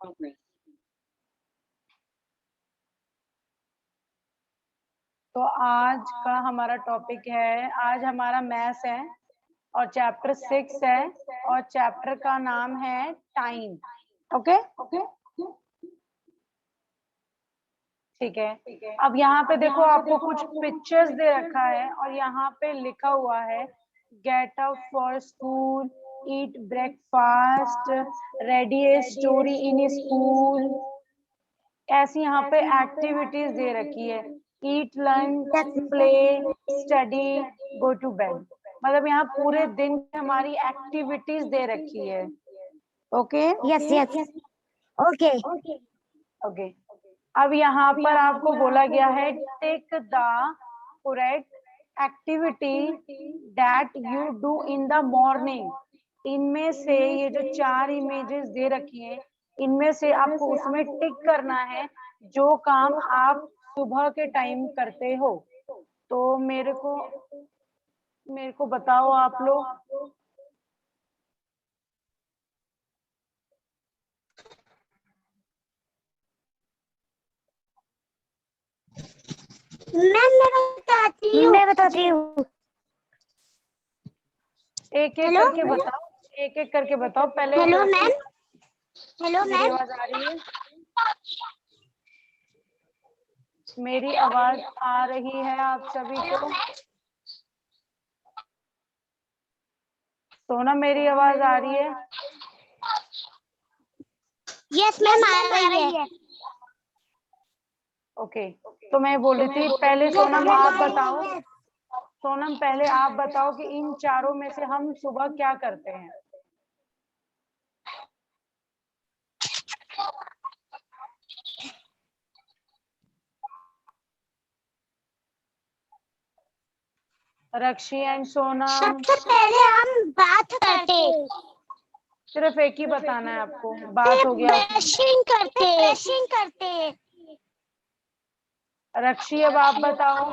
तो आज का हमारा टॉपिक है, आज हमारा मैथ्स है और चैप्टर 6 है और चैप्टर का नाम है टाइम। ओके, ठीक है। अब यहाँ पे देखो, आपको कुछ पिक्चर्स दे रखा है और यहाँ पे लिखा हुआ है get up for school, eat breakfast, ready a story in school. ऐसी यहाँ पे एक्टिविटीज दे रखी है, eat, lunch, play, study, go to bed. मतलब यहाँ पूरे दिन की हमारी एक्टिविटीज दे रखी है। Okay, yes yes okay okay. अब यहाँ पर आपको बोला गया है take the correct activity that you do in the morning. इनमें से ये जो 4 इमेजेस दे रखी हैं, इनमें से आपको उसमें टिक करना है जो काम आप सुबह के टाइम करते हो। तो मेरे को बताओ आप लोग। मैं बताती हूँ। एक एक करके बताओ, एक एक करके बताओ पहले। हेलो मैम, हेलो मेरी मैम, आवाज आ रही है? मेरी आवाज आ रही है आप सभी को? सोना, मेरी आवाज आ रही है? यस मैम आ रही है। ओके, तो मैं बोल रही थी पहले सोनम आप बताओ, सोनम पहले आप बताओ कि इन चारों में से हम सुबह क्या करते हैं। रक्षी एंड सोनम, सबसे पहले हम बात करते, सिर्फ एक ही बताना है आपको, बात हो गया। ब्रशिंग करते। रक्षी अब आप बताओ।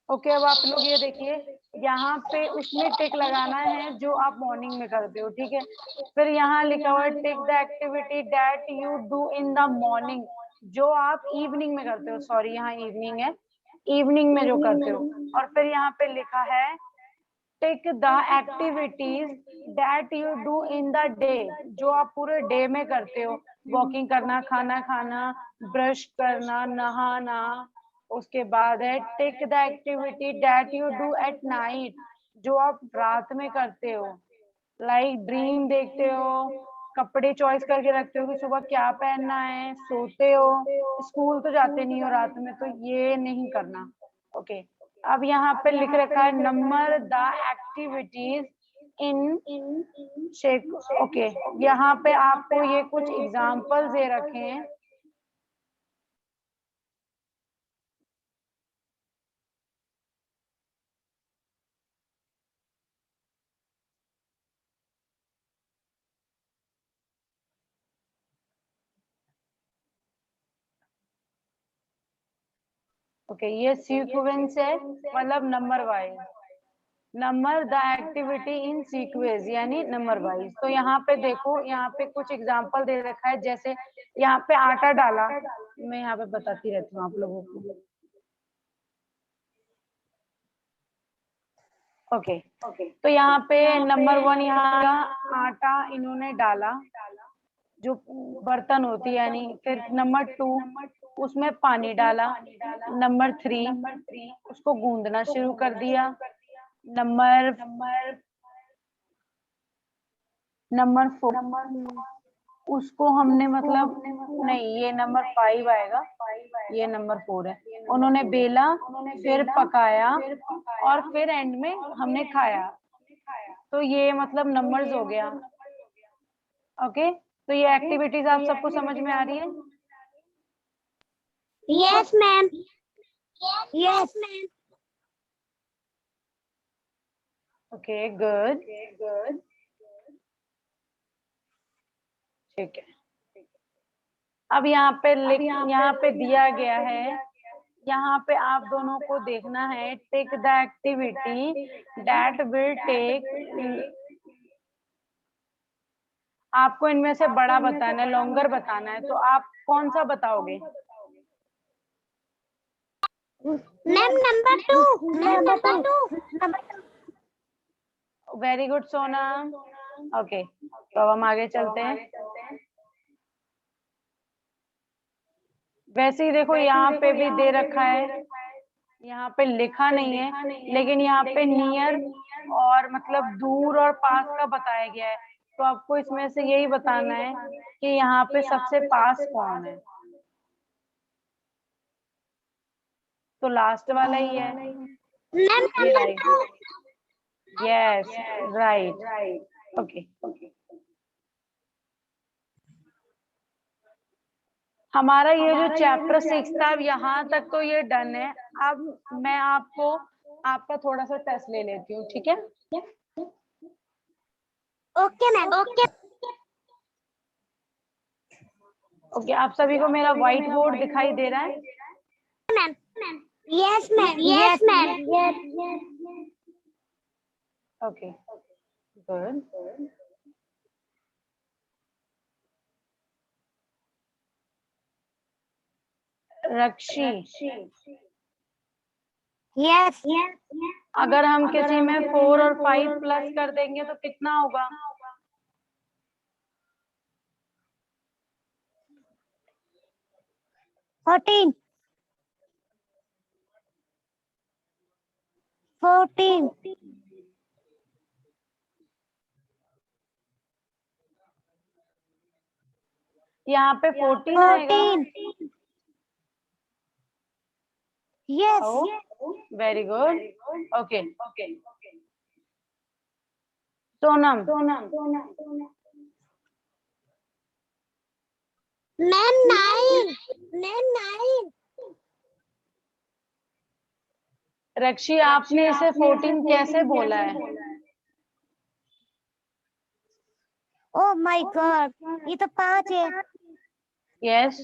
ओके, अब आप लोग ये देखिए, यहाँ पे उसमें टिक लगाना है जो आप मॉर्निंग में करते हो, ठीक है। फिर यहाँ लिखा हुआ है tick the activity that you do in the morning, जो आप इवनिंग में करते हो। सॉरी, यहाँ इवनिंग है, इवनिंग में जो करते हो। और फिर यहाँ पे लिखा है tick the activities that you do in the day, जो आप पूरे डे में करते हो। वॉकिंग करना, खाना खाना, ब्रश करना, नहाना। उसके बाद है take the activity that you do at night, जो आप रात में करते हो। लाइक ड्रीम देखते हो, कपड़े चॉइस करके रखते हो कि सुबह क्या पहनना है, सोते हो, स्कूल तो जाते नहीं हो रात में, तो ये नहीं करना। ओके, अब यहाँ पे लिख रखा है number the activities in shake. Okay, यहाँ पे आपको ये कुछ एग्जाम्पल दे रखे हैं। ओके, ये सीक्वेंस है, मतलब number wise. Number the activity in sequence यानी नंबर वाइज। तो यहाँ पे देखो, यहाँ पे कुछ एग्जांपल दे रखा है, जैसे यहाँ पे आटा डाला, मैं यहाँ पे बताती रहती हूँ आप लोगों को। ओके, तो यहाँ पे नंबर 1, यहाँ आटा इन्होंने डाला, जो बर्तन होती है यानी। फिर नंबर 2, उसमें पानी डाला। नंबर 3, उसको गूंदना शुरू कर दिया। नंबर 4, उसको हमने मतलब, नहीं ये नंबर 5 आएगा, ये नंबर 4 है। उन्होंने बेला, फिर पकाया और फिर एंड में हमने खाया। तो ये मतलब नंबर्स हो गया। ओके, तो ये एक्टिविटीज आप सबको समझ में आ रही है? Yes ma'am, yes ma'am. Okay, good, ठीक है। अब यहाँ पे दिया गया है, यहाँ पे आप दोनों को देखना है, take the activity that will take, आपको इनमें से बड़ा बताना है, लॉन्गर बताना है, तो आप कौन सा बताओगे? Ma'am number 2, number 2। Very good सोना। ओके, तो अब हम आगे चलते हैं। वैसे ही देखो यहाँ पे भी दे रखा है, यहाँ पे लिखा नहीं है, लेकिन यहाँ पे नियर और मतलब दूर और पास का बताया गया है, तो आपको इसमें से यही बताना है कि यहाँ पे सबसे पास कौन है, तो लास्ट वाला ही है। मैम ये number right, 2। Yes right. Okay, हमारा ये जो चैप्टर 6 था, अब यहाँ तक तो ये डन है। अब मैं आपको आपका थोड़ा सा टेस्ट ले लेती हूँ, ठीक है? ओके मैम, ओके ओके, आप सभी को मेरा व्हाइट बोर्ड दिखाई दे रहा है? Ma'am. Yes ma'am, yes ma'am. Okay, good. Rakshi, yes अगर हम किसी में 4 और 5 प्लस कर देंगे तो कितना होगा? 14। यहाँ पे 14 आएगा। Yes very good. Okay, Sonam, ma'am 9। Ma'am 9। रक्षी आपने इसे 14 कैसे बोला है? ओह माय गॉड, ये तो 5 है। यस,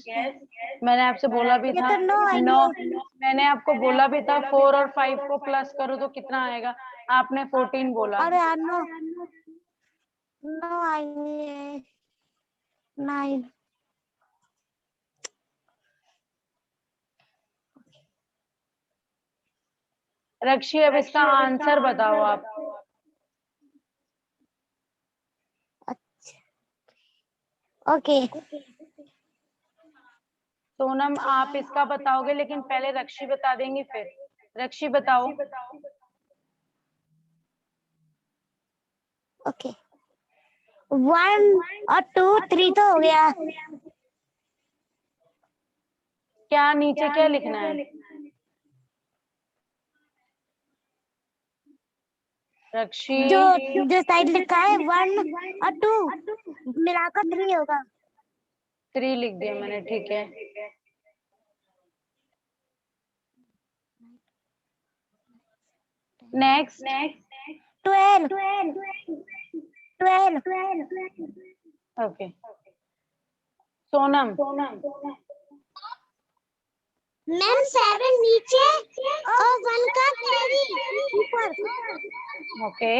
मैंने आपसे बोला भी ये था तो 9 नो, आएंगे। मैंने आपको बोला भी था 4 और 5 को प्लस करो तो कितना आएगा, आपने 14 बोला। अरे यार 9 आएंगे। 9। रक्षी, अब इसका आंसर बताओ आप। ओके सोनम आप इसका बताओगे, लेकिन पहले रक्षी बता देंगी फिर। रक्षी बताओ। ओके 1 और 2 3 तो हो गया। क्या नीचे क्या लिखना है? रक्षी, जो जो साइड लिखा है 1 और 2 मिलाकर 3 होगा। 3 लिख दिया मैंने, ठीक है। नेक्स्ट, 12। ओके। सोनम, मैम 7 नीचे और 1 का कैरी ऊपर। ओके।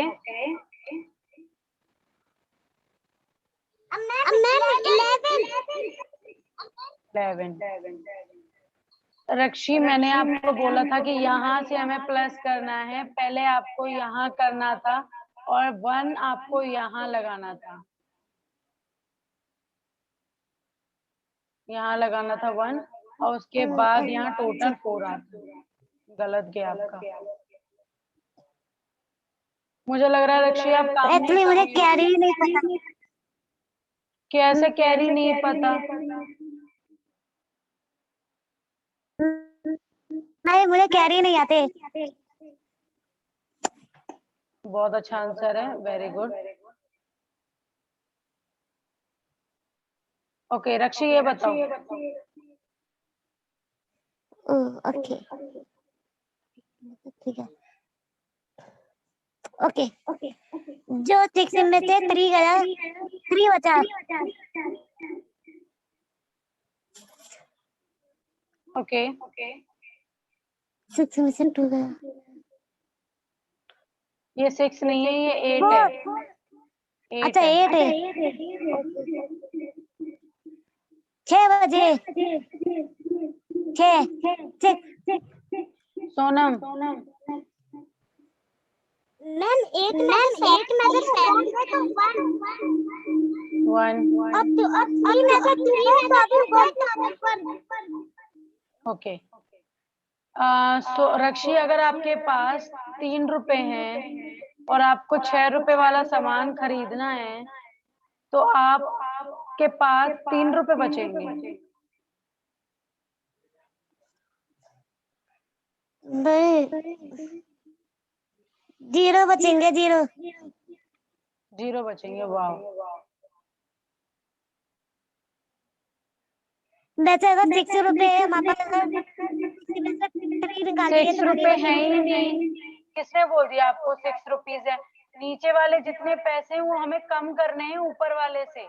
अब मैम 11। रक्षी, मैंने आपको बोला था कि यहाँ से हमें प्लस करना है, पहले आपको यहाँ करना था और 1 आपको यहाँ लगाना था, यहाँ लगाना था 1 और उसके बाद यहाँ टोटल 4 आता। गलत गया आपका। मुझे लग रहा है रक्षी आप काम नहीं एक्चुअली कर मुझे रही हो। कैरी नहीं पता। कैसे कैरी नहीं पता? नहीं मुझे कैरी नहीं आते। बहुत अच्छा आंसर है, वेरी गुड। ओके रक्षी, ये बताओ। ओके ठीक है। ओके जो 6 में से 3 गया, 3 बचा। ओके 6 में से 2 गया। ये 6 नहीं है, ये 8 4 है। 8 अच्छा है। 8 है। 6 बजे 6 6 सोनम मैम 8 में से 7 है तो 1 1 अब 3 में से 3 है तो अभी ऊपर। ओके। सो रक्षी, अगर आपके पास 3 रुपए हैं और आपको 6 रुपए वाला सामान खरीदना है तो आपके पास 3 रुपए बचेंगे। नहीं 0 बचेंगे 0। 0 बचेंगे। वाह। वैसे अगर 6 रुपए है हमारे पास, अगर 3 निकालिए 6 तो रुपए है ही नहीं। किसने बोल दिया आपको 6 रुपीज है? नीचे वाले जितने पैसे हैं वो हमें कम करने हैं ऊपर वाले से।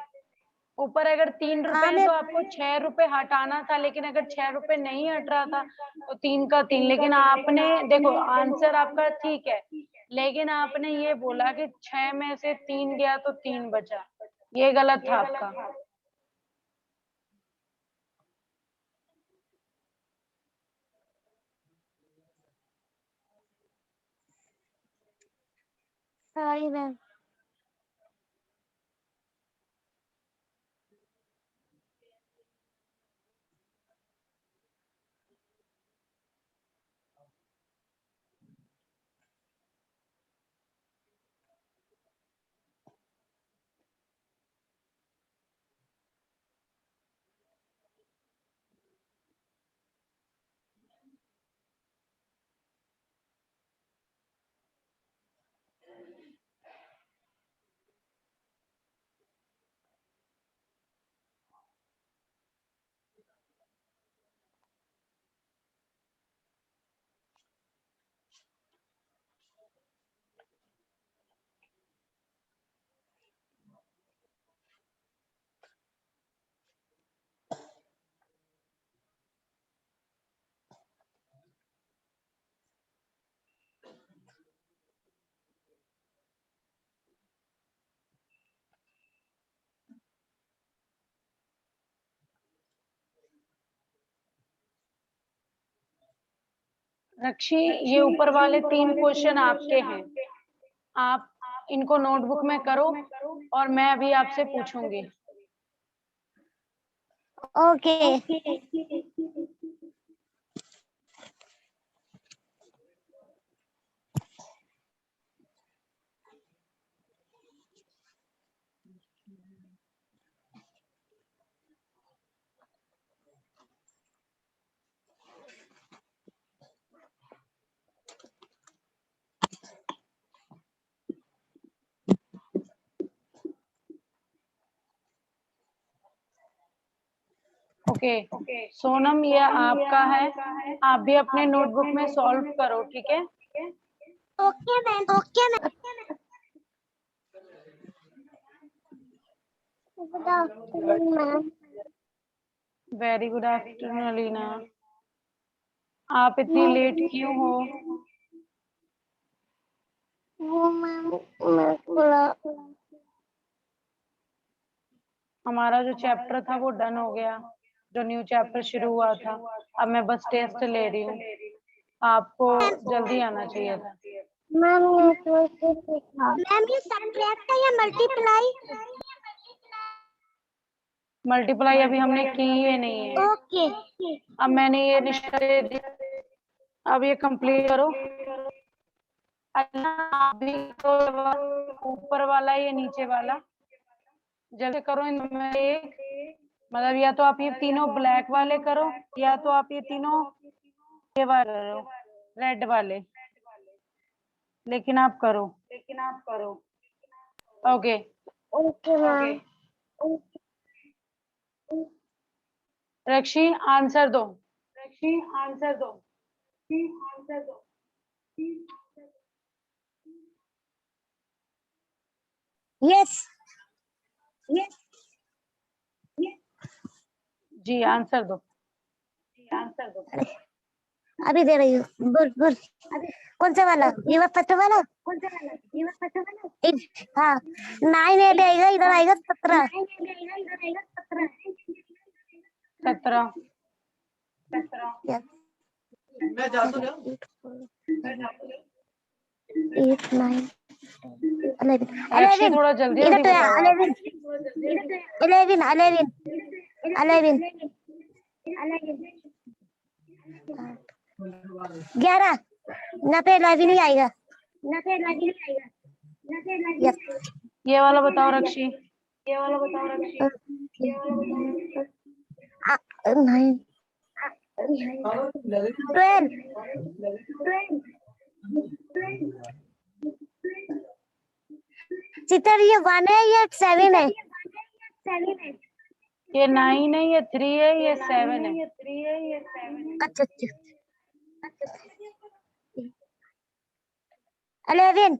ऊपर अगर 3 रुपए हाँ हैं मैं तो आपको 6 रुपए हटाना था, लेकिन अगर 6 रुपए नहीं हट रहा था तो 3 का 3। लेकिन आपने देखो, आंसर आपका ठीक है, लेकिन आपने ये बोला कि 6 में से 3 गया तो 3 बचा। ये गलत था आपका। Sorry ma'am. रक्षी, ये ऊपर वाले 3 क्वेश्चन आपके हैं। आप इनको नोटबुक में करो और मैं अभी आपसे पूछूंगी। ओके ओके सोनम, ये आपका है। आप भी अपने नोटबुक में सॉल्व करो, ठीक है? Okay ma'am. Okay ma'am. Good afternoon ma'am. Very good afternoon Alina. आप इतनी लेट क्यों हो? वो मैम मैं थोड़ा हमारा जो चैप्टर था वो डन हो गया, जो न्यू चैप्टर शुरू हुआ था। अब मैं बस टेस्ट ले रही हूँ। आपको जल्दी आना चाहिए था। मैम ये कैसे सीखा? मैम ये सब्ट्रैक्ट है या मल्टीप्लाई? मल्टीप्लाई अभी हमने की ही नहीं है। ओके अब मैंने ये रिश्ता दे दिया, अब ये कंप्लीट करो। आप भी तो ऊपर वाला या नीचे वाला जल्दी करो। इनमें एक मतलब, या तो आप ये तीनों ब्लैक वाले करो या तो आप ये तीनों ये वाले करो, रेड वाले। लेकिन आप करो। Okay okay ma'am. Rakshi, answer दो। यस जी आंसर दो। अरे, अभी दे रही हूँ। बोल बोल। कौन सा वाला? ये फर्स्ट वाला? हाँ, 9 8 आएगा, इधर आएगा 17। 17। मैं जा तो रहा हूँ। 8 9 11 रक्षी 11 थोड़ा जल्दी इधर जल्दी तो बताओ आप। 11 11 ना पे 11 ही आएगा। यस। ये वाला बताओ रक्षी। 9 12 चितर, ये 1 है या 7 है? ये 9 है, ये 3 है, ये 7 है। अच्छा अच्छा। 11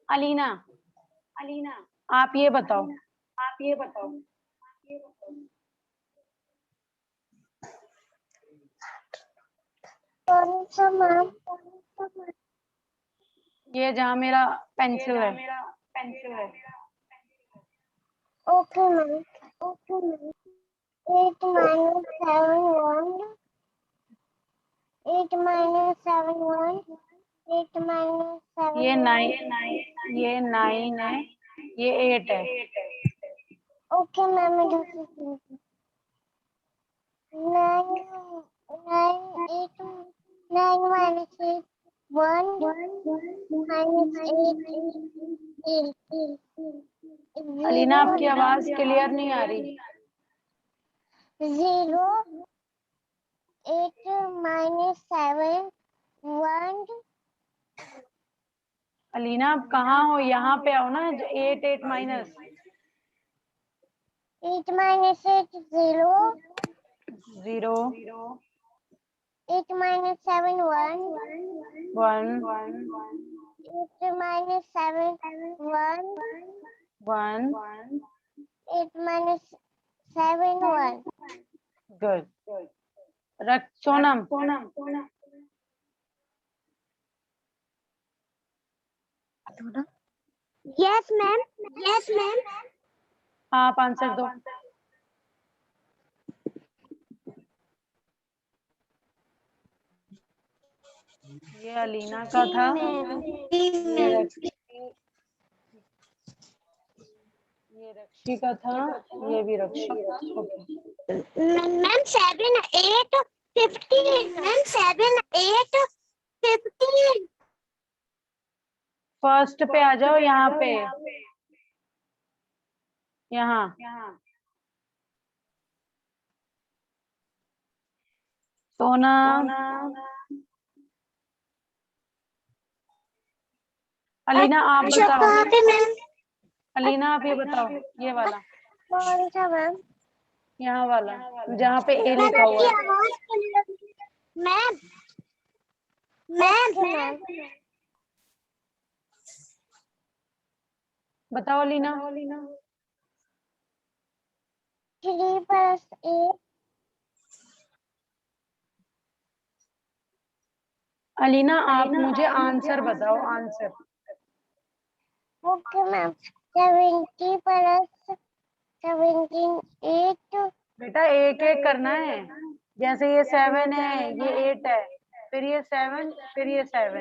अलीना, आप ये बताओ। ये जहाँ मेरा पेंसिल है। Okay ma'am. 8 minus 7 1 8 minus 7 1 8 minus 7 ये 9 है, ये 8 है। ओके मैम, मैं दूसरी 9 minus 8 1 minus 8 अलीना, आपकी आवाज क्लियर नहीं आ रही। 0 8 minus 7 1 अलीना, आप कहाँ हो? यहाँ पे आओ ना। 8 8 minus 8 minus 8 0 0 8 minus 7 1 1 8 minus 7 1 1 8 minus 7 1 good. Sonam, Yes ma'am. आप आंसर दो। ये अलीना का था। ये रक्षी का था। ये भी रक्षी। Ma'am 7 8 15 Ma'am 7 8 15 फर्स्ट पे आ जाओ, यहाँ पे। यहाँ सोना, अलीना आप बताओ। अलीना आप ये बताओ, ये वाला, कौन सा मैम? यहाँ वाला जहाँ पे ए लिखा हुआ है। मैम बताओ अलीना। 3 plus 8 अलीना आप मुझे आंसर बताओ, आंसर। ओके मैम 70 plus 17 8 बेटा एक एक करना है। जैसे ये 7 है, ये 8 है, फिर ये 7, फिर ये 7,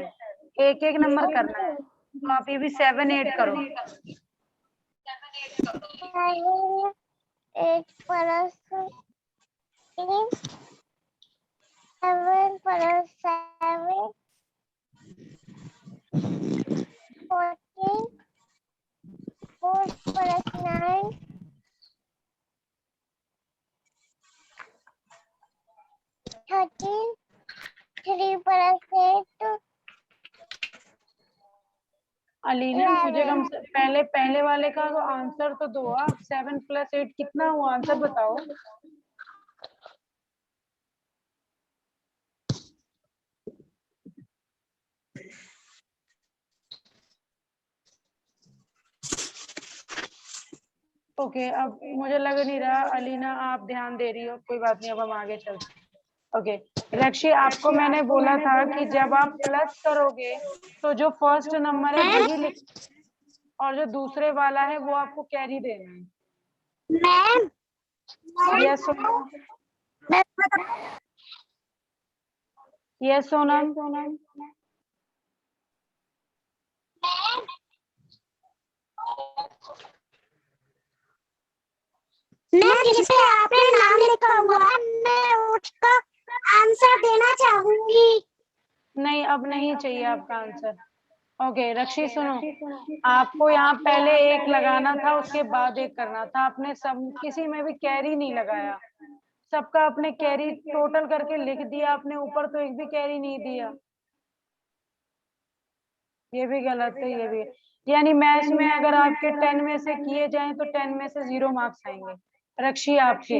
एक एक नंबर करना है। तो आप ये भी 7 8 करो। 8 plus 8 7 plus 7 14 4 plus 9 13 3 plus 8 Alina मुझे कम से पहले पहले वाले का तो आंसर तो दो आप। 7 + 8 कितना हुआ? आंसर बताओ। ओके अब मुझे लग नहीं रहा अलीना आप ध्यान दे रही हो, कोई बात नहीं, अब हम आगे चलते हैं। ओके रक्षी, आपको मैंने बोला था कि जब आप प्लस करोगे तो जो फर्स्ट नंबर है वही लिख, और जो दूसरे वाला है वो आपको कैरी देना है। Ma'am yes yes Sonam. Ma'am जिसपे आपने नाम लिखा हुआ है मैं उसका आंसर देना चाहूंगी। नहीं अब नहीं चाहिए आपका आंसर। ओके रक्षी सुनो, आपको यहाँ पहले एक लगाना था, उसके बाद एक करना था। आपने सब किसी में भी कैरी नहीं लगाया, सबका आपने कैरी टोटल करके लिख दिया आपने, ऊपर तो एक भी कैरी नहीं दिया। ये भी गलत है, ये भी। यानी मैथ्स में अगर आपके 10 में से किए जाएं तो 10 में से 0 मार्क्स आएंगे। रक्षी आपके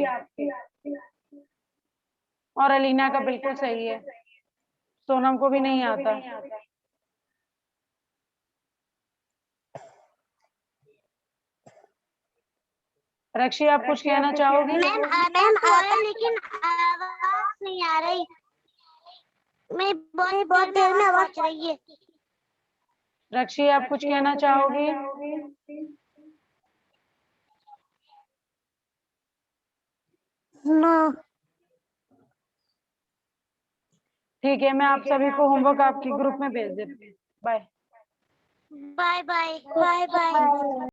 और अलीना का बिल्कुल सही है, सोनम को भी नहीं आता। रक्षी आप कुछ कहना चाहोगी? मैम मैम आता लेकिन आवाज नहीं आ रही, मैं बहुत देर में आवाज रही है। रक्षी आप कुछ कहना चाहोगी? नो ठीक है, मैं आप सभी को होमवर्क आपके ग्रुप में भेज देती हूँ। Bye bye bye bye bye.